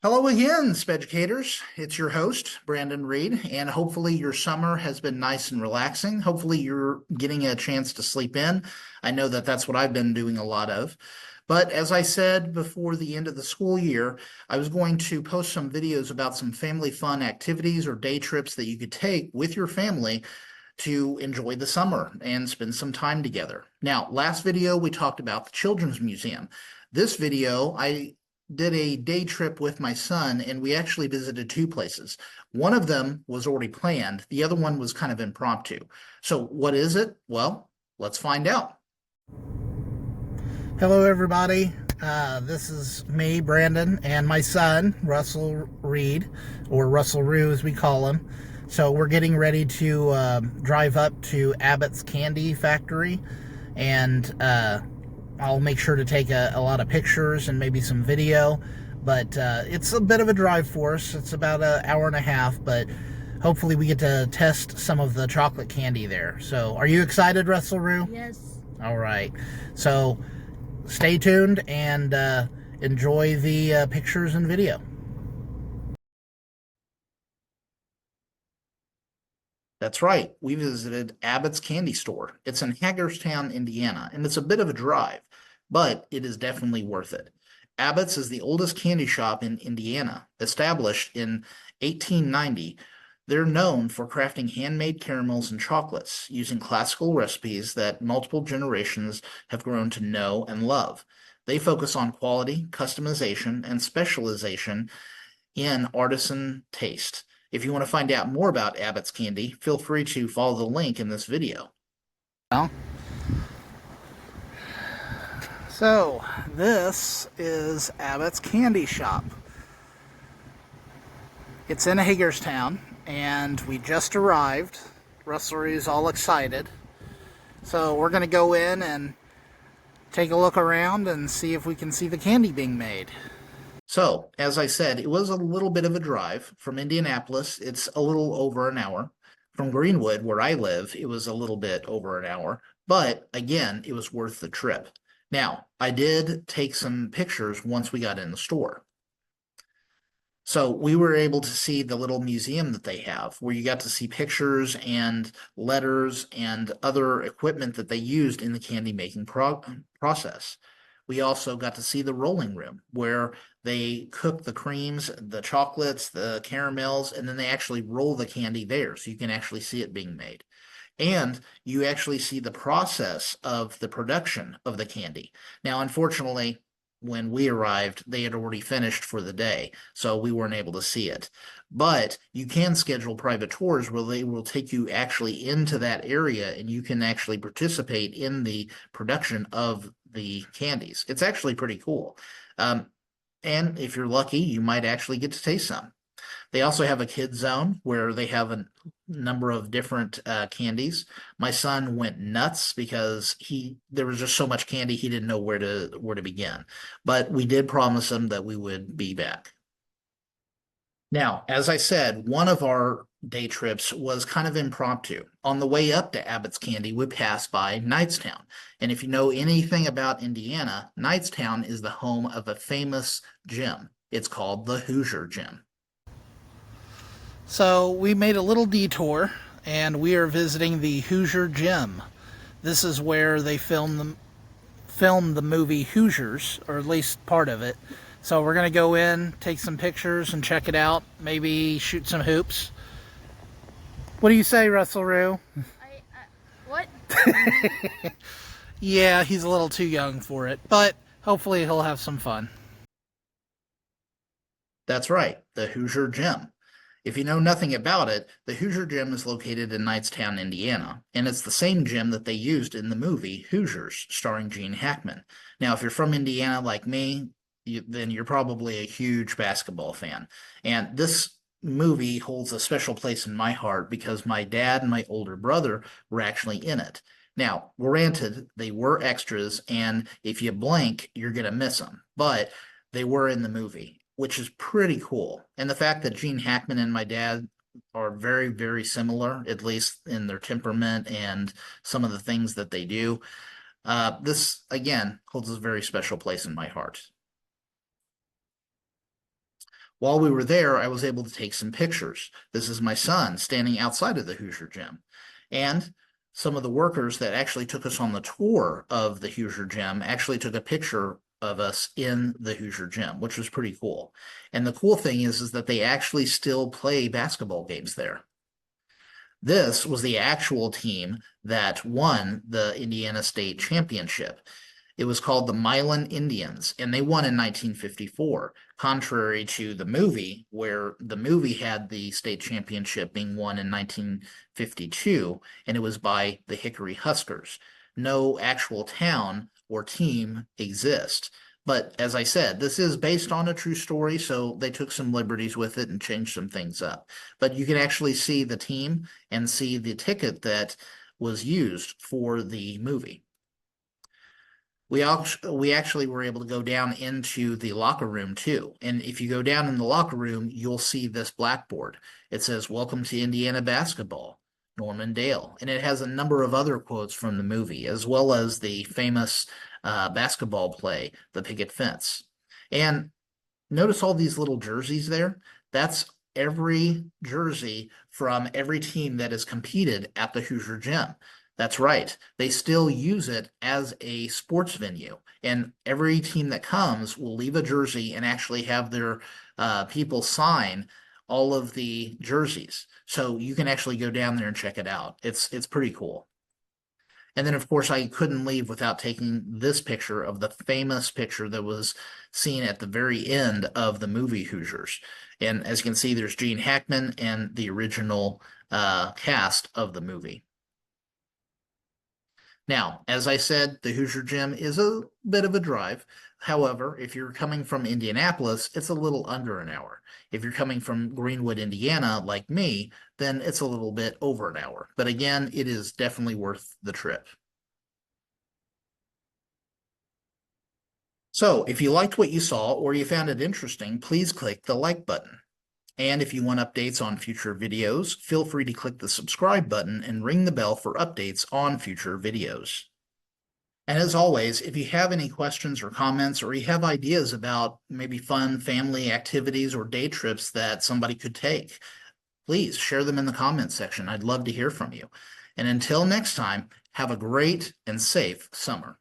Hello again, Speducators. It's your host, Brandon Reed, and hopefully your summer has been nice and relaxing. Hopefully you're getting a chance to sleep in. I know that that's what I've been doing a lot of. But as I said before the end of the school year, I was going to post some videos about some family fun activities or day trips that you could take with your family to enjoy the summer and spend some time together. Now, last video we talked about the Children's Museum. This video, I did a day trip with my son, and we actually visited two places. One of them was already planned. The other one was kind of impromptu. So what is it? Well, let's find out. Hello, everybody. This is me, Brandon, and my son, Russell Reed, or Russell Rue as we call him. So we're getting ready to drive up to Abbott's Candy Factory, and I'll make sure to take a lot of pictures and maybe some video, but it's a bit of a drive for us. It's about an hour and a half, but hopefully we get to test some of the chocolate candy there. So are you excited, Russell Rue? Yes. All right. So stay tuned and enjoy the pictures and video. That's right. We visited Abbott's Candy Store. It's in Hagerstown, Indiana, and it's a bit of a drive, but it is definitely worth it. Abbott's is the oldest candy shop in Indiana, established in 1890. They're known for crafting handmade caramels and chocolates using classical recipes that multiple generations have grown to know and love. They focus on quality, customization, and specialization in artisan taste. If you want to find out more about Abbott's Candy, feel free to follow the link in this video. So, this is Abbott's Candy Shop. It's in Hagerstown, and we just arrived. Russell is all excited. So we're going to go in and take a look around and see if we can see the candy being made. So, as I said, it was a little bit of a drive. From Indianapolis, it's a little over an hour. From Greenwood, where I live, it was a little bit over an hour. But again, it was worth the trip. Now, I did take some pictures once we got in the store. So we were able to see the little museum that they have, where you got to see pictures and letters and other equipment that they used in the candy making process. We also got to see the rolling room where they cook the creams, the chocolates, the caramels, and then they actually roll the candy there so you can actually see it being made. And you actually see the process of the production of the candy. Now, unfortunately, when we arrived, they had already finished for the day, so we weren't able to see it. But you can schedule private tours where they will take you actually into that area and you can actually participate in the production of the candies. It's actually pretty cool. And if you're lucky, you might actually get to taste some. They also have a kids zone where they have a number of different candies. My son went nuts because there was just so much candy he didn't know where to begin. But we did promise him that we would be back. Now, as I said, one of our day trips was kind of impromptu. On the way up to Abbott's Candy, we passed by Knightstown. And if you know anything about Indiana, Knightstown is the home of a famous gym. It's called the Hoosier Gym. So we made a little detour, and we are visiting the Hoosier Gym. This is where they filmed the movie Hoosiers, or at least part of it. So we're going to go in, take some pictures, and check it out. Maybe shoot some hoops. What do you say, Russell Rue? What? Yeah, he's a little too young for it, but hopefully he'll have some fun. That's right, the Hoosier Gym. If you know nothing about it, the Hoosier Gym is located in Knightstown, Indiana, and it's the same gym that they used in the movie Hoosiers, starring Gene Hackman. Now, if you're from Indiana like me, then you're probably a huge basketball fan. And this movie holds a special place in my heart because my dad and my older brother were actually in it. Now, granted, they were extras, and if you blink, you're going to miss them, but they were in the movie, which is pretty cool. And the fact that Gene Hackman and my dad are very, very similar, at least in their temperament and some of the things that they do, this, again, holds a very special place in my heart. While we were there, I was able to take some pictures. This is my son standing outside of the Hoosier gym. And some of the workers that actually took us on the tour of the Hoosier gym actually took a picture of us in the Hoosier gym, which was pretty cool. And the cool thing is that they actually still play basketball games there. This was the actual team that won the Indiana State Championship. It was called the Milan Indians, and they won in 1954, contrary to the movie, where the movie had the state championship being won in 1952, and it was by the Hickory Huskers. No actual town or team exists. But as I said, this is based on a true story, so they took some liberties with it and changed some things up. But you can actually see the team and see the ticket that was used for the movie. We actually were able to go down into the locker room too. And if you go down in the locker room, you'll see this blackboard. It says, "Welcome to Indiana basketball, Norman Dale." And it has a number of other quotes from the movie, as well as the famous basketball play, The Picket Fence. And notice all these little jerseys there? That's every jersey from every team that has competed at the Hoosier Gym. That's right. They still use it as a sports venue. And every team that comes will leave a jersey and actually have their people sign all of the jerseys. So you can actually go down there and check it out. It's pretty cool. And then, of course, I couldn't leave without taking this picture of the famous picture that was seen at the very end of the movie Hoosiers. And as you can see, there's Gene Hackman and the original cast of the movie. Now, as I said, the Hoosier Gym is a bit of a drive. However, if you're coming from Indianapolis, it's a little under an hour. If you're coming from Greenwood, Indiana, like me, then it's a little bit over an hour. But again, it is definitely worth the trip. So if you liked what you saw or you found it interesting, please click the like button. And if you want updates on future videos, feel free to click the subscribe button and ring the bell for updates on future videos. And as always, if you have any questions or comments, or you have ideas about maybe fun family activities or day trips that somebody could take, please share them in the comments section. I'd love to hear from you. And until next time, have a great and safe summer.